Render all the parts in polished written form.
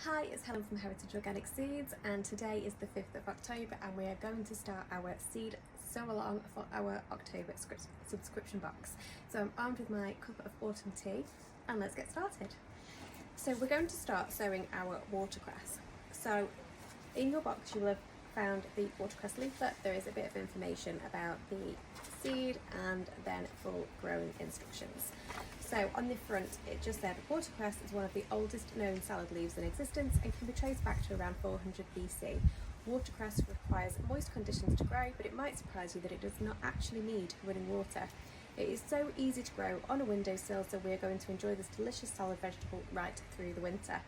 Hi, it's Helen from Heritage Organic Seeds, and today is the 5th of October and we are going to start our seed sow-along for our October subscription box. So I'm armed with my cup of autumn tea and let's get started. So we're going to start sowing our watercress. So in your box you will have found the watercress leaflet. There is a bit of information about the seed and then full growing instructions. So on the front it just said watercress is one of the oldest known salad leaves in existence and can be traced back to around 400 BC. Watercress requires moist conditions to grow, but it might surprise you that it does not actually need running water. It is so easy to grow on a windowsill, so we are going to enjoy this delicious salad vegetable right through the winter.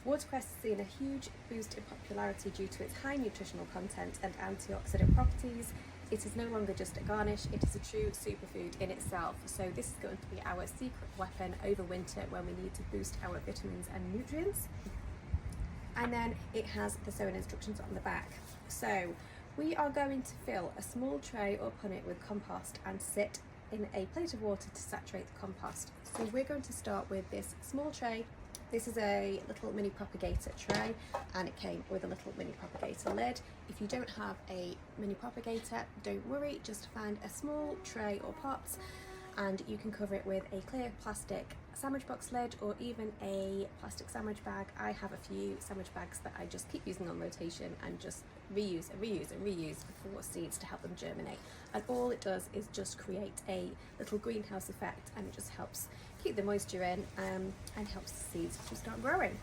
Watercress has seen a huge boost in popularity due to its high nutritional content and antioxidant properties. It is no longer just a garnish, it is a true superfood in itself. So this is going to be our secret weapon over winter when we need to boost our vitamins and nutrients. And then it has the sowing instructions on the back. So we are going to fill a small tray or punnet with compost and sit in a plate of water to saturate the compost. So we're going to start with this small tray. This is a little mini propagator tray and it came with a little mini propagator lid. If you don't have a mini propagator, don't worry, just find a small tray or pot and you can cover it with a clear plastic sandwich box lid or even a plastic sandwich bag. I have a few sandwich bags that I just keep using on rotation and just reuse and reuse and reuse for seeds to help them germinate. And all it does is just create a little greenhouse effect and it just helps keep the moisture in and helps the seeds to start growing.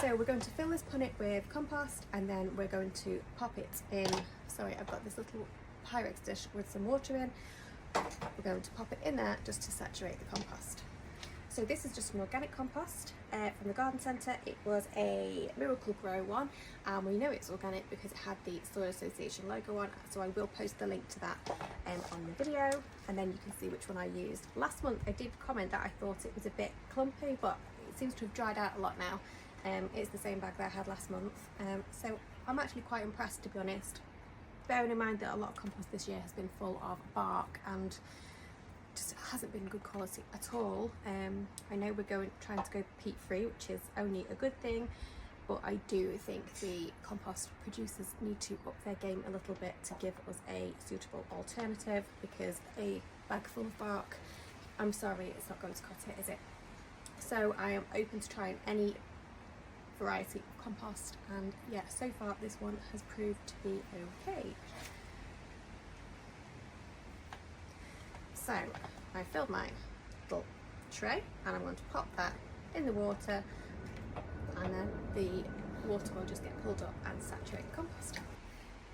So we're going to fill this punnet with compost and then we're going to pop it in. Sorry, I've got this little Pyrex dish with some water in. We're going to pop it in there just to saturate the compost. So this is just an organic compost from the garden centre. It was a Miracle Grow one and we know it's organic because it had the Soil Association logo on, so I will post the link to that on the video and then you can see which one I used. Last month I did comment that I thought it was a bit clumpy, but it seems to have dried out a lot now. It's the same bag that I had last month, so I'm actually quite impressed, to be honest, bearing in mind that a lot of compost this year has been full of bark and just hasn't been good quality at all. I know we're trying to go peat free, which is only a good thing, but I do think the compost producers need to up their game a little bit to give us a suitable alternative, because a bag full of bark, I'm sorry, it's not going to cut it, is it? So I am open to trying any variety of compost, and yeah, so far this one has proved to be okay. So I filled my little tray and I'm going to pop that in the water and then the water will just get pulled up and saturate the compost.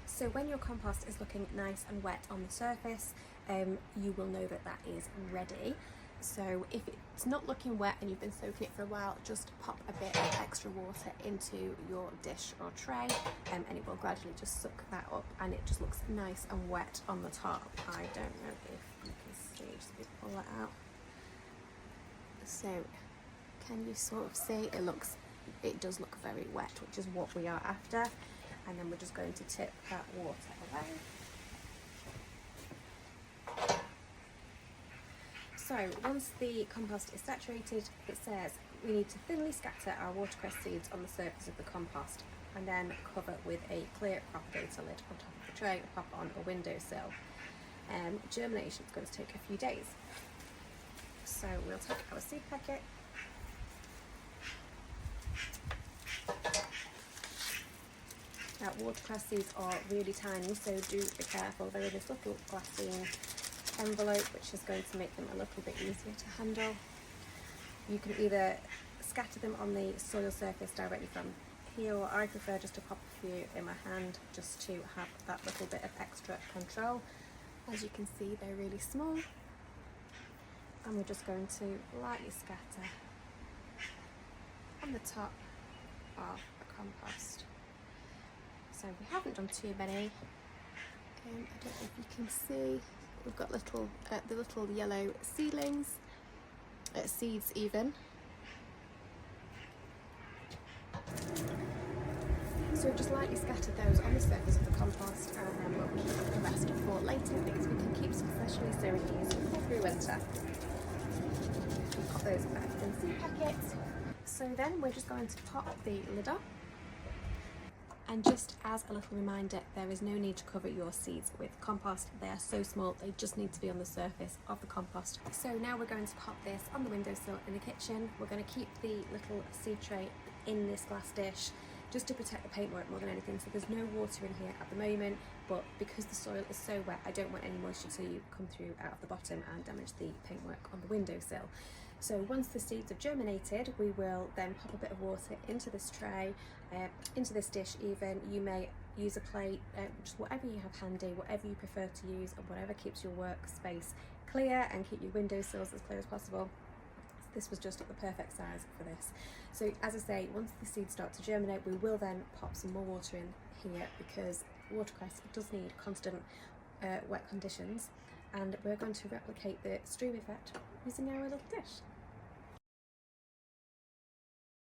So when your compost is looking nice and wet on the surface, you will know that that is ready. So if it's not looking wet and you've been soaking it for a while, just pop a bit of extra water into your dish or tray and it will gradually just suck that up and it just looks nice and wet on the top. I don't know if you can see, just pull that out. So can you sort of see, it does look very wet, which is what we are after. And then we're just going to tip that water away. So once the compost is saturated, it says we need to thinly scatter our watercress seeds on the surface of the compost and then cover with a clear propagator lid on top of the tray or pop on a windowsill. Germination is going to take a few days. So we'll take our seed packet, now watercress seeds are really tiny, so do be careful. They're in this little glassine envelope, which is going to make them a little bit easier to handle. You can either scatter them on the soil surface directly from here, or I prefer just to pop a few in my hand just to have that little bit of extra control. As you can see, they're really small and we're just going to lightly scatter on the top of the compost. So we haven't done too many. I don't know if you can see, we've got the little yellow seedlings, seeds even. So just lightly scatter those on the surface of the compost and then we'll keep the rest for later because we can keep some freshly sowing these all through winter. Pop those back in seed packets. So then we're just going to pop the lid on. And just as a little reminder, there is no need to cover your seeds with compost. They are so small, they just need to be on the surface of the compost. So now we're going to pop this on the windowsill in the kitchen. We're going to keep the little seed tray in this glass dish just to protect the paintwork more than anything. So there's no water in here at the moment, but because the soil is so wet, I don't want any moisture to come through out of the bottom and damage the paintwork on the windowsill. So once the seeds have germinated, we will then pop a bit of water into this tray, into this dish even. You may use a plate, just whatever you have handy, whatever you prefer to use, and whatever keeps your workspace clear and keep your windowsills as clear as possible. This was just at the perfect size for this. So as I say, once the seeds start to germinate, we will then pop some more water in here because watercress does need constant wet conditions, and we're going to replicate the stream effect using our little dish.